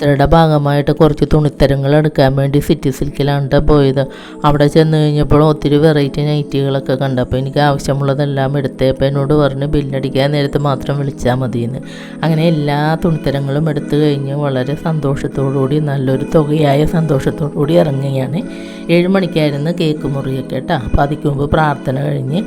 യുടെ ഭാഗമായിട്ട് കുറച്ച് തുണിത്തരങ്ങൾ എടുക്കാൻ വേണ്ടി സിറ്റി സിൽക്കിലാണ് പോയത്. അവിടെ ചെന്ന് കഴിഞ്ഞപ്പോൾ ഒത്തിരി വെറൈറ്റി നൈറ്റികളൊക്കെ കണ്ടപ്പോൾ എനിക്ക് ആവശ്യമുള്ളതെല്ലാം എടുത്തപ്പോൾ എന്നോട് പറഞ്ഞ് ബില്ലടിക്കാൻ നേരത്ത് മാത്രം വിളിച്ചാൽ മതിയെന്ന്. അങ്ങനെ എല്ലാ തുണിത്തരങ്ങളും എടുത്തു കഴിഞ്ഞ് വളരെ സന്തോഷത്തോടുകൂടി നല്ലൊരു തുകയായ സന്തോഷത്തോടുകൂടി ഇറങ്ങുകയാണ്. 7 മണിക്കായിരുന്നു കേക്ക് മുറിയൊക്കെ കേട്ടോ. അപ്പോൾ അതിക്ക് മുമ്പ് പ്രാർത്ഥന കഴിഞ്ഞ്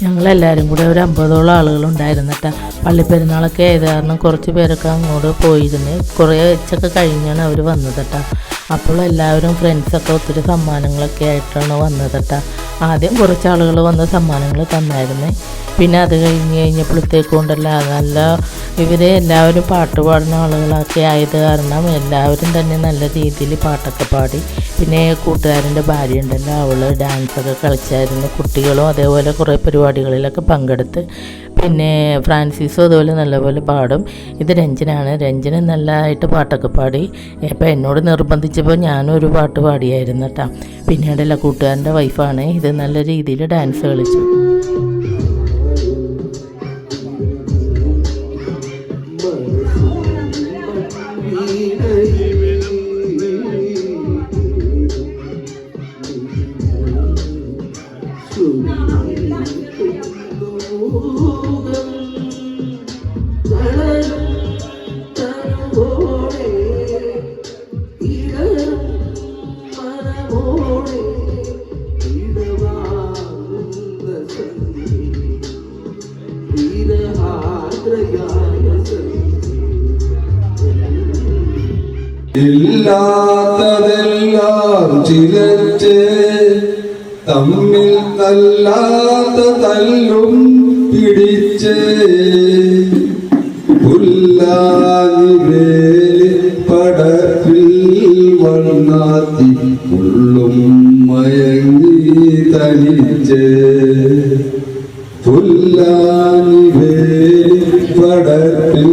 ഞങ്ങളെല്ലാവരും കൂടെ ഒരു 50ഓളം ആളുകളുണ്ടായിരുന്നിട്ട്. പള്ളിപ്പെരുന്നാളൊക്കെ ആയത് കാരണം കുറച്ച് പേരൊക്കെ അങ്ങോട്ട് പോയിരുന്നു. കുറേ വെച്ചൊക്കെ കഴിഞ്ഞാണ് അവർ വന്നതട്ടാ. അപ്പോൾ എല്ലാവരും ഫ്രണ്ട്സൊക്കെ ഒത്തിരി സമ്മാനങ്ങളൊക്കെ ആയിട്ടാണ് വന്നതട്ടാ. ആദ്യം കുറച്ച് ആളുകൾ വന്ന് സമ്മാനങ്ങൾ തന്നായിരുന്നേ. പിന്നെ അത് കഴിഞ്ഞപ്പോഴത്തേക്കുണ്ടല്ല നല്ല ഇവരെ എല്ലാവരും പാട്ട് പാടുന്ന ആളുകളൊക്കെ ആയത് കാരണം എല്ലാവരും തന്നെ നല്ല രീതിയിൽ പാട്ടൊക്കെ പാടി. പിന്നെ കൂട്ടുകാരൻ്റെ ഭാര്യ ഉണ്ടല്ലോ, അവൾ ഡാൻസൊക്കെ കളിച്ചായിരുന്നു. കുട്ടികളും അതേപോലെ കുറേ പരിപാടികളിലൊക്കെ പങ്കെടുത്ത്. പിന്നെ ഫ്രാൻസിസും അതുപോലെ നല്ലപോലെ പാടും. ഇത് രഞ്ജനാണ്. രഞ്ജന നല്ലതായിട്ട് പാട്ടൊക്കെ പാടി. അപ്പോൾ എന്നോട് നിർബന്ധിച്ചപ്പോൾ ഞാനും ഒരു പാട്ട് പാടിയായിരുന്നു കേട്ടോ. പിന്നീടല്ല കൂട്ടുകാരൻ്റെ വൈഫാണ്. ഇത് നല്ല രീതിയിൽ ഡാൻസ് കളിച്ചു. ഇല്ലാത്തതെല്ലാം ചിലച്ച് തമ്മിൽ തല്ലാത്ത തല്ലും പിടിച്ച് പുല്ലാനിവേലി പടപ്പിൽ വണ്ണാത്തി ഉള്ളും മയങ്ങി തനിച്ച് പുല്ലാനിവേലി പടപ്പിൽ